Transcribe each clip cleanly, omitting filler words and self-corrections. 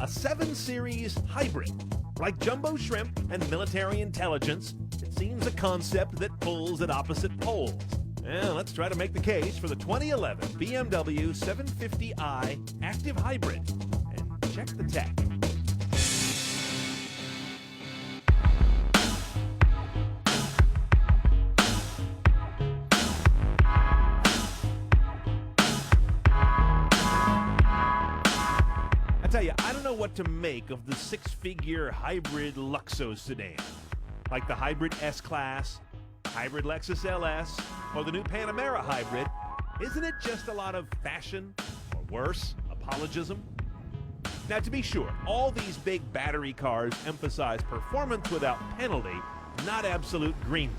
a 7 Series hybrid. Like jumbo shrimp and military intelligence, it seems a concept that pulls at opposite poles. Well, let's try to make the case for the 2011 BMW 750i Active Hybrid and check the tech. I tell you, I don't know what to make of the 6-figure hybrid Luxo sedan. Like the hybrid S-Class, hybrid Lexus LS, or the new Panamera hybrid. Isn't it just a lot of fashion, or worse, apologism? Now, to be sure, all these big battery cars emphasize performance without penalty, not absolute greenness.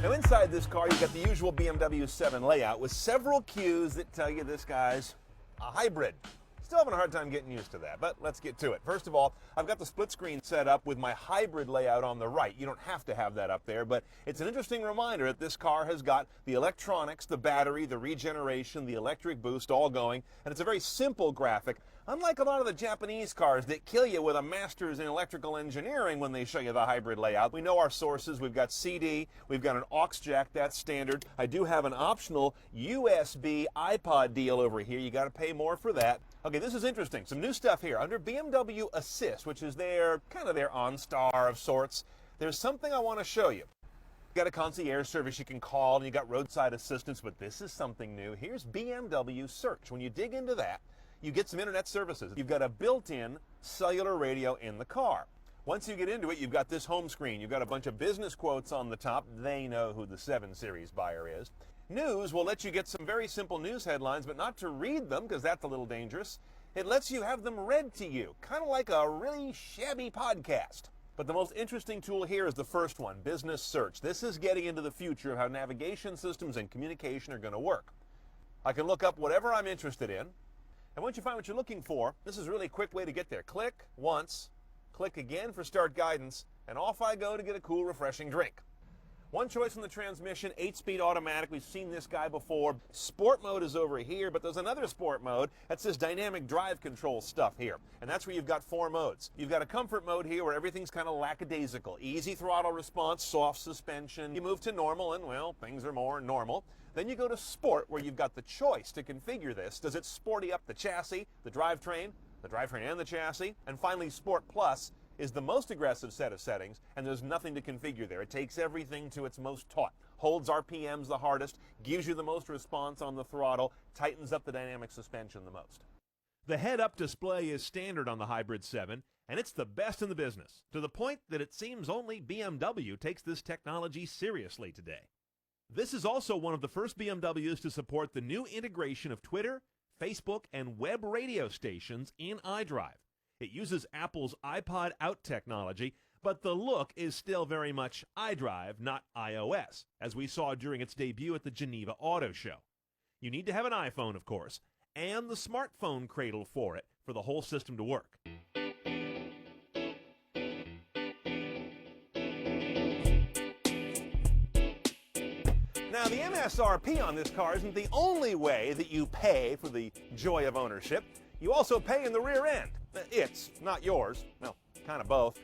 Now inside this car, you've got the usual BMW 7 layout with several cues that tell you this guy's a hybrid. Still having a hard time getting used to that, but let's get to it. First of all, I've got the split screen set up with my hybrid layout on the right. You don't have to have that up there, but it's an interesting reminder that this car has got the electronics, the battery, the regeneration, the electric boost all going, and it's a very simple graphic. Unlike a lot of the Japanese cars that kill you with a master's in electrical engineering when they show you the hybrid layout. We know our sources. We've got CD. We've got an aux jack. That's standard. I do have an optional USB iPod deal over here. You got to pay more for that. Okay, this is interesting. Some new stuff here. Under Bmw Assist, which is their kind of their OnStar of sorts, there's something I want to show you. You've got a concierge service you can call, and you got roadside assistance, but this is something new. Here's BMW Search. When you dig into that, you get some internet services. You've got a built-in cellular radio in the car. Once you get into it, you've got this home screen. You've got a bunch of business quotes on the top. They know who the 7 Series buyer is. News will let you get some very simple news headlines, but not to read them, because that's a little dangerous. It lets you have them read to you, kind of like a really shabby podcast. But the most interesting tool here is the first one, Business Search. This is getting into the future of how navigation systems and communication are going to work. I can look up whatever I'm interested in. And once you find what you're looking for, this is a really quick way to get there. Click once, click again for start guidance, and off I go to get a cool, refreshing drink. One choice on the transmission, 8-speed automatic. We've seen this guy before. Sport mode is over here, but there's another sport mode. That's this dynamic drive control stuff here. And that's where you've got 4 modes. You've got a comfort mode here where everything's kind of lackadaisical. Easy throttle response, soft suspension. You move to normal and, well, things are more normal. Then you go to sport where you've got the choice to configure this. Does it sporty up the chassis, the drivetrain and the chassis? And finally, Sport Plus is the most aggressive set of settings, and there's nothing to configure there. It takes everything to its most taut, holds RPMs the hardest, gives you the most response on the throttle, tightens up the dynamic suspension the most. The head-up display is standard on the Hybrid 7, and it's the best in the business, to the point that it seems only BMW takes this technology seriously today. This is also one of the first BMWs to support the new integration of Twitter, Facebook, and web radio stations in iDrive. It uses Apple's iPod Out technology, but the look is still very much iDrive, not iOS, as we saw during its debut at the Geneva Auto Show. You need to have an iPhone, of course, and the smartphone cradle for it for the whole system to work. Now, the MSRP on this car isn't the only way that you pay for the joy of ownership. You also pay in the rear end. It's not yours. Well, kind of both.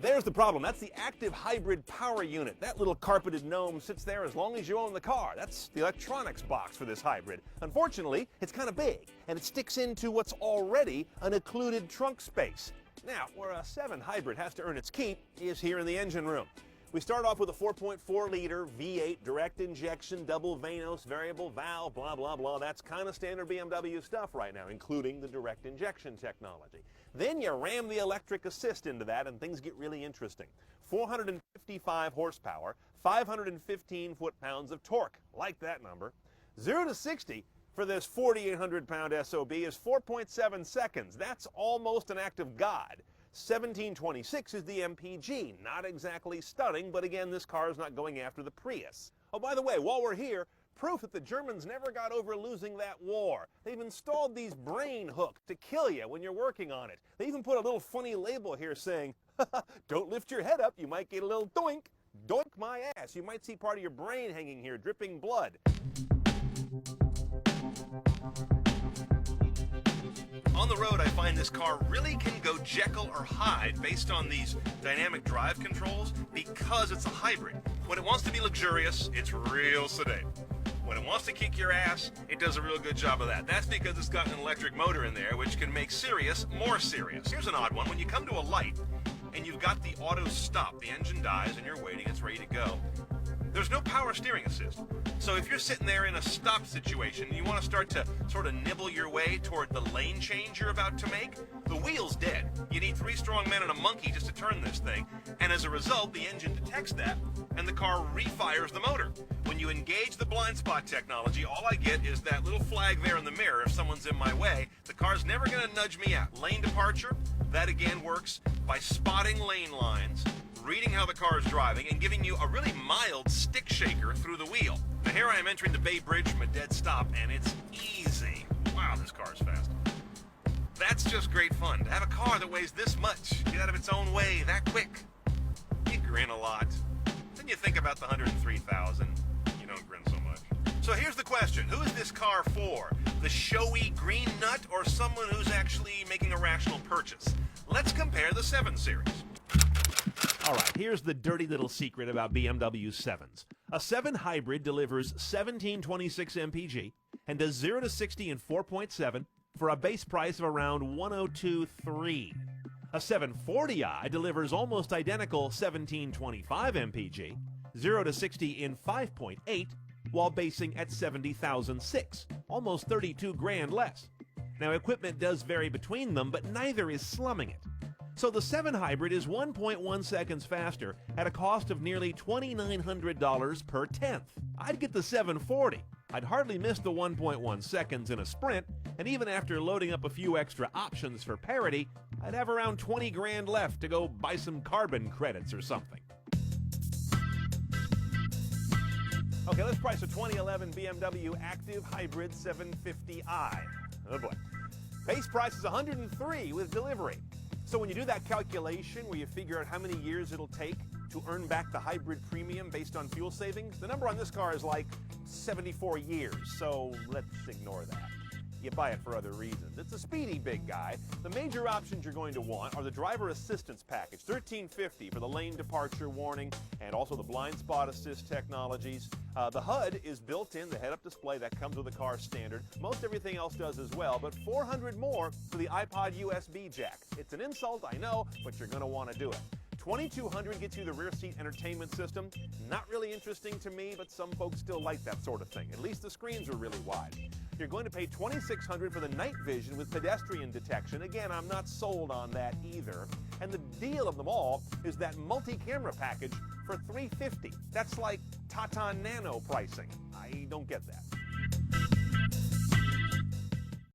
There's the problem. That's the active hybrid power unit. That little carpeted gnome sits there as long as you own the car. That's the electronics box for this hybrid. Unfortunately, it's kind of big, and it sticks into what's already an occluded trunk space. Now, where a 7 hybrid has to earn its keep is here in the engine room. We start off with a 4.4-liter V8 direct injection, double Vanos, variable valve, blah, blah, blah. That's kind of standard BMW stuff right now, including the direct injection technology. Then you ram the electric assist into that, and things get really interesting. 455 horsepower, 515 foot-pounds of torque. Like that number. 0 to 60 for this 4,800-pound SOB is 4.7 seconds. That's almost an act of God. 1726 is the MPG. Not exactly stunning, but again, this car is not going after the Prius. Oh, by the way, while we're here, proof that the Germans never got over losing that war. They've installed these brain hooks to kill you when you're working on it. They even put a little funny label here saying, don't lift your head up, you might get a little doink. Doink my ass. You might see part of your brain hanging here, dripping blood. On the road, I find this car really can go Jekyll or Hyde based on these dynamic drive controls because it's a hybrid. When it wants to be luxurious, it's real sedan. When it wants to kick your ass, it does a real good job of that. That's because it's got an electric motor in there, which can make serious more serious. Here's an odd one. When you come to a light and you've got the auto stop, the engine dies and you're waiting, it's ready to go. There's no power steering assist. So if you're sitting there in a stop situation and you want to start to sort of nibble your way toward the lane change you're about to make, the wheel's dead. You need 3 strong men and a monkey just to turn this thing. And as a result, the engine detects that and the car refires the motor. When you engage the blind spot technology, all I get is that little flag there in the mirror if someone's in my way. The car's never going to nudge me out. Lane departure, that again works by spotting lane lines, reading how the car is driving, and giving you a really mild stick shaker through the wheel. Now here I am entering the Bay Bridge from a dead stop, and it's easy. Wow, this car is fast. That's just great fun, to have a car that weighs this much, get out of its own way that quick. You grin a lot. Then you think about the 103,000. You don't grin so much. So here's the question. Who is this car for? The showy green nut or someone who's actually making a rational purchase? Let's compare the 7 Series. All right, here's the dirty little secret about BMW 7s. A 7 Hybrid delivers 1726 mpg and does 0 to 60 in 4.7 for a base price of around $102,300. A 740i delivers almost identical 1725 mpg, 0 to 60 in 5.8, while basing at $70,006, almost 32 grand less. Now, equipment does vary between them, but neither is slumming it. So the 7 Hybrid is 1.1 seconds faster at a cost of nearly $2,900 per tenth. I'd get the 740. I'd hardly miss the 1.1 seconds in a sprint, and even after loading up a few extra options for parity, I'd have around 20 grand left to go buy some carbon credits or something. Okay, let's price a 2011 BMW Active Hybrid 750i. Oh boy. Base price is $103,000 with delivery. So when you do that calculation where you figure out how many years it'll take to earn back the hybrid premium based on fuel savings, the number on this car is like 74 years, so let's ignore that. You buy it for other reasons. It's a speedy big guy. The major options you're going to want are the driver assistance package, $1,350 for the lane departure warning and also the blind spot assist technologies. The HUD is built in, the head-up display that comes with the car standard. Most everything else does as well, but $400 more for the iPod USB jack. It's an insult, I know, but you're going to want to do it. $2,200 gets you the rear seat entertainment system. Not really interesting to me, but some folks still like that sort of thing. At least the screens are really wide. You're going to pay $2,600 for the night vision with pedestrian detection. Again, I'm not sold on that either. And the deal of them all is that multi-camera package for $350. That's like Tata Nano pricing. I don't get that.